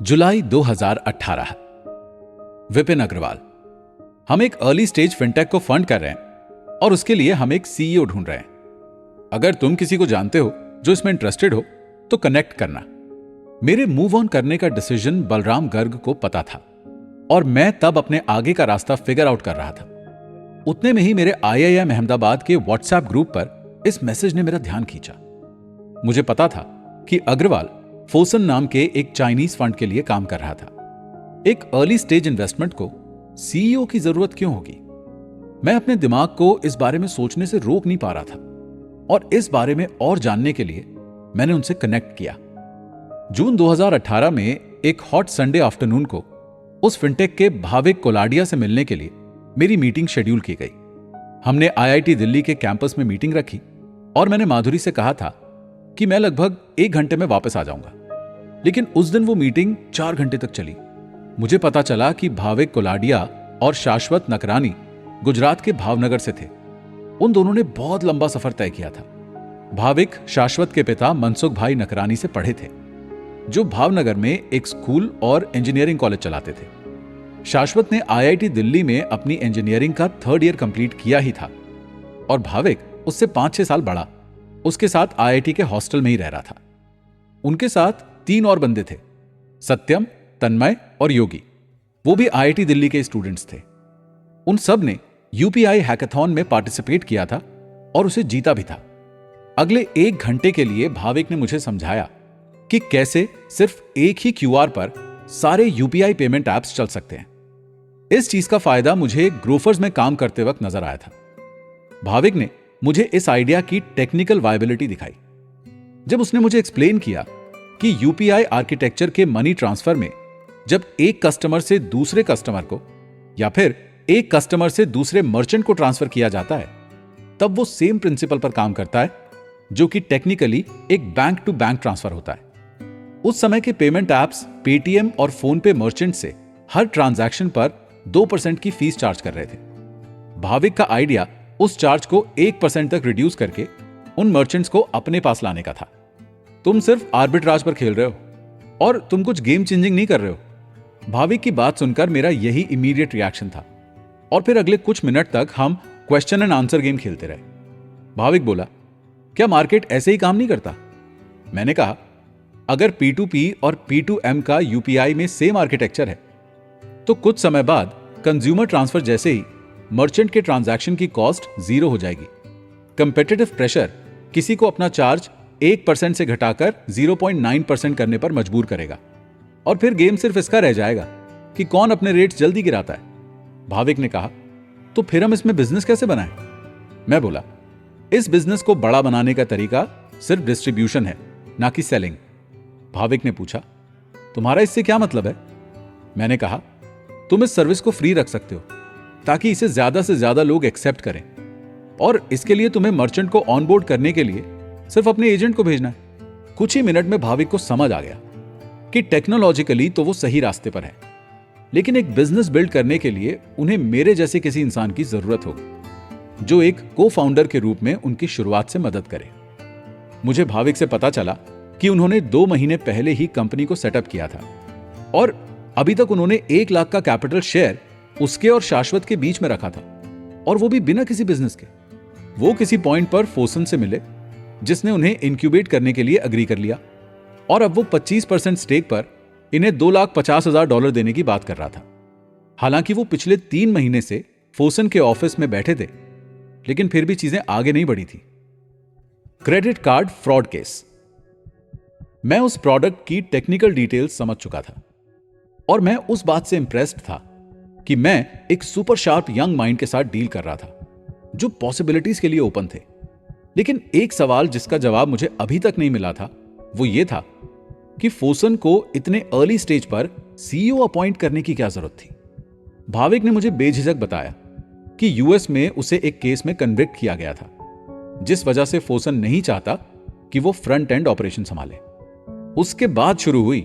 जुलाई 2018। विपिन अग्रवाल। हम एक early stage fintech को फंड कर रहे हैं और उसके लिए हम एक सीईओ ढूंढ रहे हैं। अगर तुम किसी को जानते हो जो इसमें इंटरेस्टेड हो तो कनेक्ट करना। मेरे मूव ऑन करने का डिसीजन बलराम गर्ग को पता था और मैं तब अपने आगे का रास्ता फिगर आउट कर रहा था। उतने में ही मेरे IIM अहमदाबाद के व्हाट्सएप ग्रुप पर इस मैसेज ने मेरा ध्यान खींचा। मुझे पता था कि अग्रवाल फोसन नाम के एक चाइनीज फंड के लिए काम कर रहा था। एक अर्ली स्टेज इन्वेस्टमेंट को सीईओ की जरूरत क्यों होगी? मैं अपने दिमाग को इस बारे में सोचने से रोक नहीं पा रहा था और इस बारे में और जानने के लिए मैंने उनसे कनेक्ट किया। जून 2018 में एक हॉट संडे आफ्टरनून को उस फिनटेक के भाविक कोलाडिया से मिलने के लिए मेरी मीटिंग शेड्यूल की गई। हमने IIT दिल्ली के कैंपस में मीटिंग रखी और मैंने माधुरी से कहा था कि मैं लगभग 1 घंटे में वापस आ जाऊंगा। लेकिन उस दिन वो मीटिंग 4 घंटे तक चली। मुझे पता चला कि भाविक कोलाडिया और शाश्वत नकरानी गुजरात के भावनगर से थे। उन दोनों ने बहुत लंबा सफर तय किया था। भाविक शाश्वत के पिता मनसुख भाई नकरानी से पढ़े थे, जो भावनगर में एक स्कूल और इंजीनियरिंग कॉलेज चलाते थे। शाश्वत ने IIT दिल्ली में अपनी इंजीनियरिंग का 3rd ईयर कंप्लीट किया ही था और भाविक उससे 5-6 साल बड़ा उसके साथ IIT के हॉस्टल में ही रह रहा था। उनके साथ 3 और बंदे थे, सत्यम, तन्मय और योगी। वो भी IIT दिल्ली के स्टूडेंट्स थे। उन सब ने UPI हैकाथॉन में पार्टिसिपेट किया था और उसे जीता भी था। अगले 1 घंटे के लिए भाविक ने मुझे समझाया कि कैसे सिर्फ एक ही QR पर सारे UPI पेमेंट एप्स चल सकते हैं। इस चीज का फायदा मुझे ग्रोफर्स में काम करते वक्त नजर आया था। भाविक ने मुझे इस आइडिया की टेक्निकल वायबिलिटी दिखाई। जब उसने मुझे एक्सप्लेन किया कि UPI आर्किटेक्चर के मनी ट्रांसफर में जब एक कस्टमर से दूसरे कस्टमर को या फिर एक कस्टमर से दूसरे मर्चेंट को ट्रांसफर किया जाता है, तब वो सेम प्रिंसिपल पर काम करता है जो कि टेक्निकली एक बैंक टू बैंक ट्रांसफर होता है। उस समय के पेमेंट एप्स पेटीएम और फोन पे मर्चेंट से हर ट्रांजैक्शन पर 2% की फीस चार्ज कर रहे थे। भाविक का आइडिया उस चार्ज को 1% तक रिड्यूस करके उन मर्चेंट्स को अपने पास लाने का था। तुम सिर्फ आर्बिट्राज पर खेल रहे हो और तुम कुछ गेम चेंजिंग नहीं कर रहे हो। भाविक की बात सुनकर मेरा यही इमीडिएट रिएक्शन था और फिर अगले कुछ मिनट तक हम क्वेश्चन एंड आंसर गेम खेलते रहे। भाविक बोला, क्या मार्केट ऐसे ही काम नहीं करता? मैंने कहा, अगर P2P और P2M का UPI में सेम आर्किटेक्चर है तो कुछ समय बाद कंज्यूमर ट्रांसफर जैसे ही मर्चेंट के ट्रांजैक्शन की कॉस्ट 0 हो जाएगी। कंपेटिटिव प्रेशर किसी को अपना चार्ज 1% से घटाकर 0.9% करने पर मजबूर करेगा और फिर गेम सिर्फ इसका रह जाएगा कि कौन अपने रेट्स जल्दी गिराता है। भाविक ने कहा, तो फिर हम इसमें बिजनेस कैसे बनाएं? मैं बोला, इस बिजनेस को बड़ा बनाने का तरीका सिर्फ डिस्ट्रीब्यूशन है, ना कि सेलिंग। भाविक ने पूछा, तुम्हारा इससे क्या मतलब है? मैंने कहा, तुम इस सर्विस को फ्री रख सकते हो ताकि इसे ज्यादा से ज्यादा लोग एक्सेप्ट करें और इसके लिए तुम्हें मर्चेंट को ऑनबोर्ड करने के लिए सिर्फ अपने एजेंट को भेजना है। कुछ ही मिनट में भाविक को समझ आ गया कि टेक्नोलॉजिकली तो वो सही रास्ते पर है, लेकिन एक बिजनेस बिल्ड करने के लिए उन्हें मेरे जैसे किसी इंसान की जरूरत होगी जो एक को-फाउंडर के रूप में उनकी शुरुआत से मदद करे। मुझे भाविक से पता चला कि उन्होंने 2 महीने पहले ही कंपनी को सेटअप किया था और अभी तक उन्होंने 1 लाख का कैपिटल शेयर उसके और शाश्वत के बीच में रखा था और वो भी बिना किसी बिजनेस के। वो किसी पॉइंट पर फोसन से मिले जिसने उन्हें इंक्यूबेट करने के लिए अग्री कर लिया और अब वो 25% स्टेक पर इन्हें $2,50,000 देने की बात कर रहा था। हालांकि वो पिछले 3 महीने से फोसन के ऑफिस में बैठे थे, लेकिन फिर भी चीजें आगे नहीं बढ़ी थी। Credit card fraud case. मैं उस प्रोडक्ट की टेक्निकल डिटेल्स समझ चुका था और मैं उस बात से इंप्रेस्ड था कि मैं एक सुपर शार्प यंग माइंड के साथ डील कर रहा था जो पॉसिबिलिटीज के लिए ओपन थे। लेकिन एक सवाल जिसका जवाब मुझे अभी तक नहीं मिला था वो ये था कि फोसन को इतने अर्ली स्टेज पर सीईओ अपॉइंट करने की क्या जरूरत थी। भाविक ने मुझे बेझिझक बताया कि यूएस में उसे एक केस में कन्विक्ट किया गया था, जिस वजह से फोसन नहीं चाहता कि वो फ्रंट एंड ऑपरेशन संभाले। उसके बाद शुरू हुई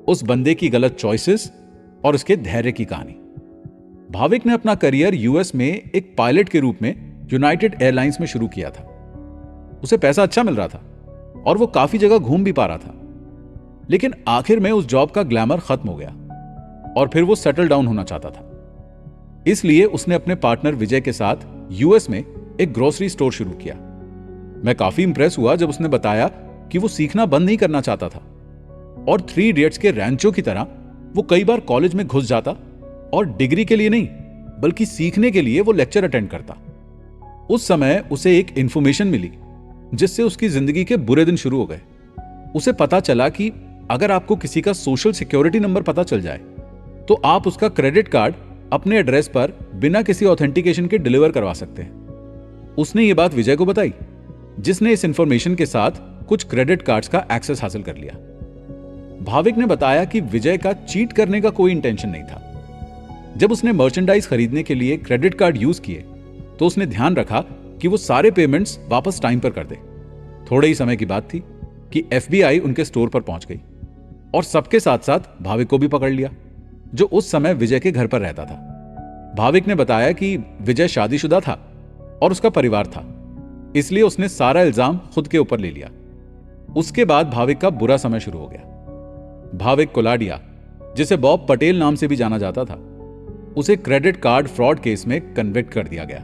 उस बंदे की गलत चॉइसेस और उसके धैर्य की कहानी। भाविक ने अपना करियर यूएस में एक पायलट के रूप में यूनाइटेड एयरलाइंस में शुरू किया था। उसे पैसा अच्छा मिल रहा था और वो काफी जगह घूम भी पा रहा था। लेकिन आखिर में उस जॉब का ग्लैमर खत्म हो गया और फिर वो सेटल डाउन होना चाहता था। इसलिए उसने अपने पार्टनर विजय के साथ यूएस में एक ग्रोसरी स्टोर शुरू किया। मैं काफी इंप्रेस हुआ जब उसने बताया कि वो सीखना बंद नहीं करना चाहता था और 3 इडियट्स के रैंचो की तरह वो कई बार कॉलेज में घुस जाता और डिग्री के लिए नहीं बल्कि सीखने के लिए वो लेक्चर अटेंड करता। उस समय उसे एक इंफॉर्मेशन मिली जिससे उसकी जिंदगी के बुरे दिन शुरू हो गए। उसे पता चला कि अगर आपको किसी का सोशल सिक्योरिटी नंबर पता चल जाए तो आप उसका क्रेडिट कार्ड अपने एड्रेस पर बिना किसी ऑथेंटिकेशन के डिलीवर करवा सकते हैं। उसने ये बात विजय को बताई, जिसने इस इंफॉर्मेशन के साथ कुछ क्रेडिट कार्ड्स का एक्सेस हासिल कर लिया। भाविक ने बताया कि विजय का चीट करने का कोई इंटेंशन नहीं था। जब उसने मर्चेंडाइज खरीदने के लिए क्रेडिट कार्ड यूज किए तो उसने ध्यान रखा कि वो सारे पेमेंट्स वापस टाइम पर कर दे। थोड़े ही समय की बात थी कि FBI उनके स्टोर पर पहुंच गई और सबके साथ साथ भाविक को भी पकड़ लिया, जो उस समय विजय के घर पर रहता था। भाविक ने बताया कि विजय शादीशुदा था और उसका परिवार था, इसलिए उसने सारा इल्जाम खुद के ऊपर ले लिया। उसके बाद भाविक का बुरा समय शुरू हो गया। भाविक कोलाडिया, जिसे बॉब पटेल नाम से भी जाना जाता था, उसे क्रेडिट कार्ड फ्रॉड केस में कन्विक्ट कर दिया गया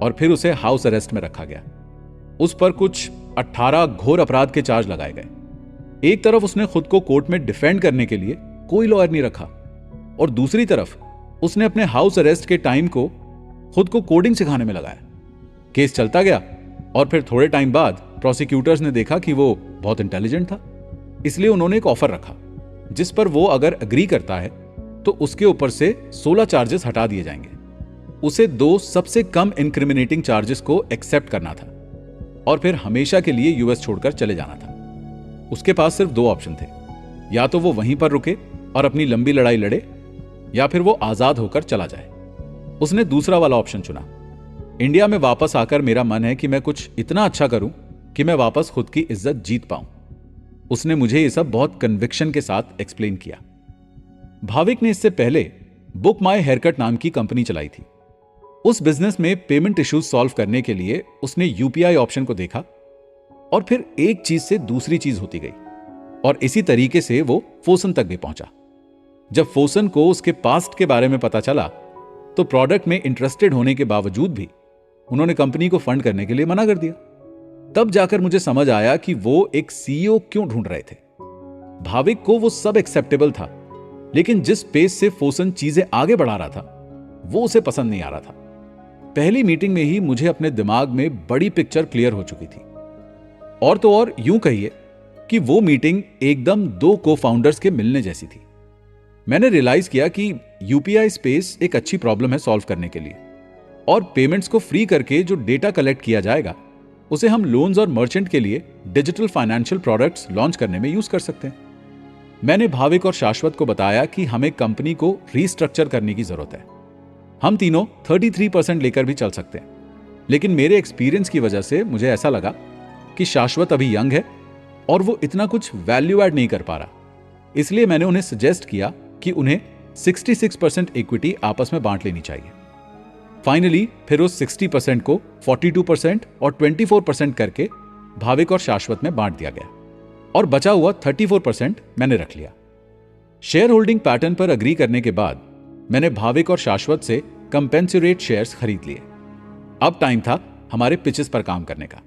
और फिर उसे हाउस अरेस्ट में रखा गया। उस पर कुछ 18 घोर अपराध के चार्ज लगाए गए। एक तरफ उसने खुद को कोर्ट में डिफेंड करने के लिए कोई लॉयर नहीं रखा और दूसरी तरफ उसने अपने हाउस अरेस्ट के टाइम को खुद को कोडिंग सिखाने में लगाया। केस चलता गया और फिर थोड़े टाइम बाद प्रोसिक्यूटर्स ने देखा कि वो बहुत इंटेलिजेंट था, इसलिए उन्होंने एक ऑफर रखा जिस पर वो अगर अग्री करता है तो उसके ऊपर से 16 चार्जेस हटा दिए जाएंगे। उसे 2 सबसे कम इंक्रिमिनेटिंग चार्जेस को एक्सेप्ट करना था और फिर हमेशा के लिए यूएस छोड़कर चले जाना था। उसके पास सिर्फ 2 ऑप्शन थे, या तो वो वहीं पर रुके और अपनी लंबी लड़ाई लड़े या फिर वो आजाद होकर चला जाए। उसने दूसरा वाला ऑप्शन चुना। इंडिया में वापस आकर मेरा मन है कि मैं कुछ इतना अच्छा करूं कि मैं वापस खुद की इज्जत जीत पाऊं। उसने मुझे ये सब बहुत कन्विक्शन के साथ एक्सप्लेन किया। भाविक ने इससे पहले बुक माई हेयरकट नाम की कंपनी चलाई थी। उस बिजनेस में पेमेंट इश्यूज सॉल्व करने के लिए उसने यूपीआई ऑप्शन को देखा और फिर एक चीज से दूसरी चीज होती गई और इसी तरीके से वो फोसन तक भी पहुंचा। जब फोसन को उसके पास्ट के बारे में पता चला तो प्रोडक्ट में इंटरेस्टेड होने के बावजूद भी उन्होंने कंपनी को फंड करने के लिए मना कर दिया। तब जाकर मुझे समझ आया कि वो एक सीईओ क्यों ढूंढ रहे थे। भाविक को वो सब एक्सेप्टेबल था, लेकिन जिस पेस से फोसन चीजें आगे बढ़ा रहा था वो उसे पसंद नहीं आ रहा था। पहली मीटिंग में ही मुझे अपने दिमाग में बड़ी पिक्चर क्लियर हो चुकी थी। और तो और यूं कहिए कि वो मीटिंग एकदम 2 को-फाउंडर्स के मिलने जैसी थी। मैंने रियलाइज किया कि यूपीआई स्पेस एक अच्छी प्रॉब्लम है सॉल्व करने के लिए, और पेमेंट्स को फ्री करके जो डेटा कलेक्ट किया जाएगा उसे हम लोन्स और मर्चेंट के लिए डिजिटल फाइनेंशियल प्रोडक्ट्स लॉन्च करने में यूज कर सकते हैं। मैंने भाविक और शाश्वत को बताया कि हमें कंपनी को रीस्ट्रक्चर करने की जरूरत है। हम तीनों 33% लेकर भी चल सकते हैं, लेकिन मेरे एक्सपीरियंस की वजह से मुझे ऐसा लगा कि शाश्वत अभी यंग है और वो इतना कुछ वैल्यू ऐड नहीं कर पा रहा। इसलिए मैंने उन्हें सजेस्ट किया कि उन्हें 66% इक्विटी आपस में बांट लेनी चाहिए। फाइनली फिर उस 60% को 42% और 24% करके भाविक और शाश्वत में बांट दिया गया और बचा हुआ 34% मैंने रख लिया। शेयर होल्डिंग पैटर्न पर अग्री करने के बाद मैंने भाविक और शाश्वत से कंपेंसरेट शेयर्स खरीद लिए। अब टाइम था हमारे पिचेस पर काम करने का।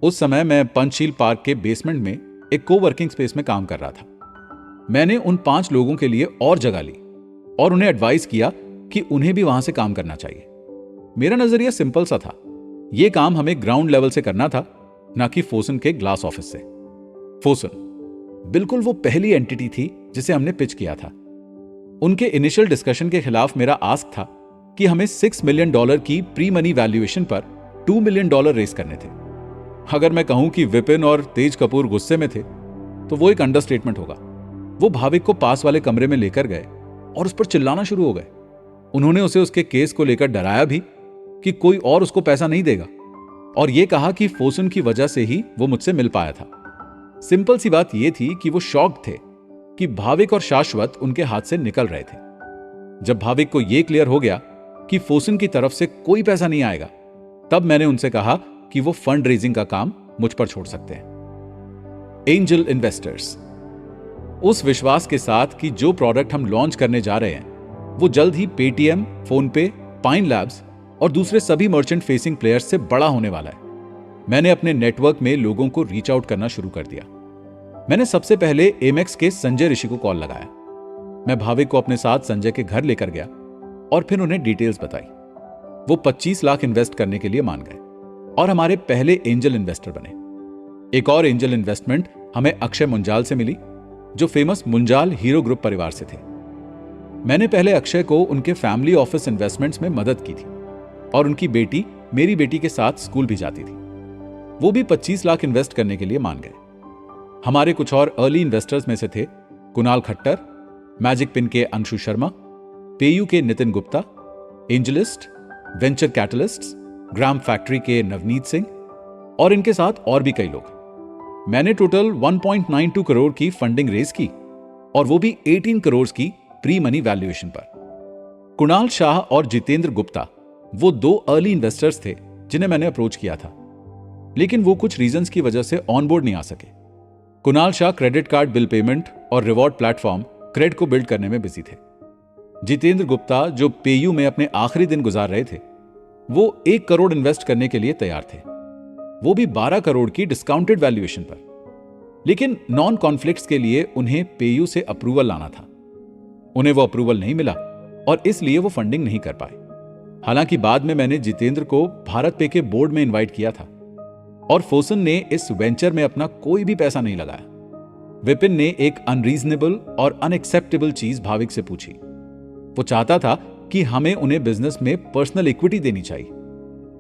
उस समय मैं पंचशील पार्क के बेसमेंट में एक कोवर्किंग स्पेस में काम कर रहा था। मैंने उन 5 लोगों के लिए और जगह ली और उन्हें एडवाइस किया कि उन्हें भी वहां से काम करना चाहिए। मेरा नजरिया सिंपल सा था, यह काम हमें ग्राउंड लेवल से करना था, ना कि फोसन के ग्लास ऑफिस से। फोसन बिल्कुल वो पहली एंटिटी थी जिसे हमने पिच किया था। उनके इनिशियल डिस्कशन के खिलाफ मेरा आस्क था कि हमें $6 मिलियन की प्री मनी वैल्यूएशन पर $2 मिलियन रेस करने थे। अगर मैं कहूं कि विपिन और तेज कपूर गुस्से में थे तो वो एक अंडरस्टेटमेंट होगा। वो भाविक को पास वाले कमरे में लेकर गए और उस पर चिल्लाना शुरू हो गए। उन्होंने उसे उसके केस को लेकर डराया भी कि कोई और उसको पैसा नहीं देगा, और यह कहा कि फोसन की वजह से ही वो मुझसे मिल पाया था। सिंपल सी बात यह थी कि वो शॉक्ड थे कि भाविक और शाश्वत उनके हाथ से निकल रहे थे। जब भाविक को यह क्लियर हो गया कि फोसन की तरफ से कोई पैसा नहीं आएगा, तब मैंने उनसे कहा कि वो फंड रेजिंग का काम मुझ पर छोड़ सकते हैं। Angel investors. उस विश्वास के साथ कि जो प्रोडक्ट हम लॉन्च करने जा रहे हैं वो जल्द ही पेटीएम, फोनपे, पाइन लैब्स और दूसरे सभी मर्चेंट फेसिंग प्लेयर्स से बड़ा होने वाला है। मैंने अपने नेटवर्क में लोगों को रीच आउट करना शुरू कर दिया। मैंने सबसे पहले एमेक्स के संजय ऋषि को कॉल लगाया। मैं भाविक को अपने साथ संजय के घर लेकर गया और फिर उन्हें डिटेल्स बताई। वो 25 लाख इन्वेस्ट करने के लिए मान गए और हमारे पहले एंजल इन्वेस्टर बने। एक और एंजल इन्वेस्टमेंट हमें अक्षय मुंजाल से मिली, जो फेमस मुंजाल हीरो ग्रुप परिवार से थे। मैंने पहले अक्षय को उनके फैमिली ऑफिस इन्वेस्टमेंट्स में मदद की थी और उनकी बेटी मेरी बेटी के साथ स्कूल भी जाती थी। वो भी 25 लाख इन्वेस्ट करने के लिए मान गए। हमारे कुछ और अर्ली इन्वेस्टर्स में से थे कुणाल खट्टर, मैजिक पिन के अंशु शर्मा, पेयू के Nitin Gupta, AngelList, Venture Catalysts, Gram factory के नवनीत सिंह और इनके साथ और भी कई लोग। मैंने टोटल 1.92 करोड़ की फंडिंग रेज की और वो भी 18 करोड़ की प्री मनी वैल्यूएशन पर। कुणाल शाह और जितेंद्र गुप्ता वो 2 अर्ली इन्वेस्टर्स थे जिन्हें मैंने अप्रोच किया था, लेकिन वो कुछ रीजंस की वजह से ऑनबोर्ड नहीं आ सके। Kunal Shah credit card bill payment और रिवॉर्ड प्लेटफॉर्म क्रेड को बिल्ड करने में बिजी थे। जितेंद्र गुप्ता, जो पेयू में अपने आखिरी दिन गुजार रहे थे, वो 1 करोड़ इन्वेस्ट करने के लिए तैयार थे, वो भी 12 करोड़ की डिस्काउंटेड वैल्यूएशन पर। लेकिन नॉन कॉन्फ्लिक्ट्स के लिए उन्हें पेयू से अप्रूवल लाना था। उन्हें वो अप्रूवल नहीं मिला और इसलिए वो फंडिंग नहीं कर पाए। हालांकि बाद में मैंने जितेंद्र को भारत पे के बोर्ड में इनवाइट किया था और फोसन ने इस वेंचर में अपना कोई भी पैसा नहीं लगाया। विपिन ने एक अनरीजनेबल और अनएक्सेप्टेबल चीज भाविक से पूछी। वो चाहता था कि हमें उन्हें बिजनेस में पर्सनल इक्विटी देनी चाहिए,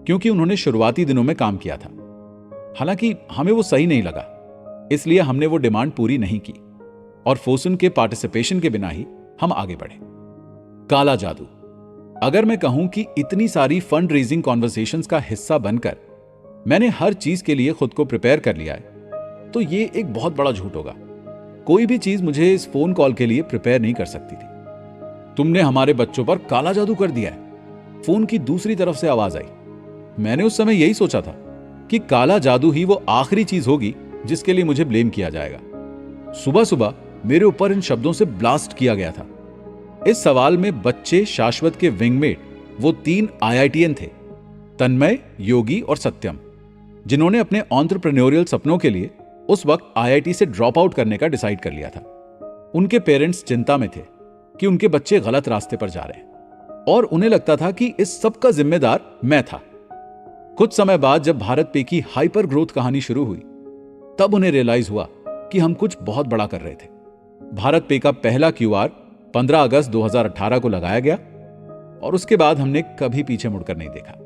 क्योंकि उन्होंने शुरुआती दिनों में काम किया था। हालांकि हमें वो सही नहीं लगा, इसलिए हमने वो डिमांड पूरी नहीं की और फोसन के पार्टिसिपेशन के बिना ही हम आगे बढ़े। काला जादू। अगर मैं कहूं कि इतनी सारी फंड रेजिंग कॉन्वर्सेशंस का हिस्सा बनकर मैंने हर चीज के लिए खुद को प्रिपेयर कर लिया है, तो ये एक बहुत बड़ा झूठ होगा। कोई भी चीज मुझे इस फोन कॉल के लिए प्रिपेयर नहीं कर सकती थी। तुमने हमारे बच्चों पर काला जादू कर दिया है, फोन की दूसरी तरफ से आवाज आई। मैंने उस समय यही सोचा था कि काला जादू ही वो आखिरी चीज होगी जिसके लिए मुझे ब्लेम किया जाएगा। सुबह सुबह मेरे ऊपर इन शब्दों से ब्लास्ट किया गया था। इस सवाल में बच्चे शाश्वत के विंगमेट वो 3 IITian थे, तन्मय, योगी और सत्यम, जिन्होंने अपने एंटरप्रेन्योरियल सपनों के लिए उस वक्त IIT से ड्रॉप आउट करने का डिसाइड कर लिया था। उनके पेरेंट्स चिंता में थे कि उनके बच्चे गलत रास्ते पर जा रहे हैं और उन्हें लगता था कि इस सब का जिम्मेदार मैं था। कुछ समय बाद जब भारत पे की हाइपर ग्रोथ कहानी शुरू हुई, तब उन्हें रियलाइज हुआ कि हम कुछ बहुत बड़ा कर रहे थे। भारत पे का पहला QR 15 अगस्त 2018 को लगाया गया और उसके बाद हमने कभी पीछे मुड़कर नहीं देखा।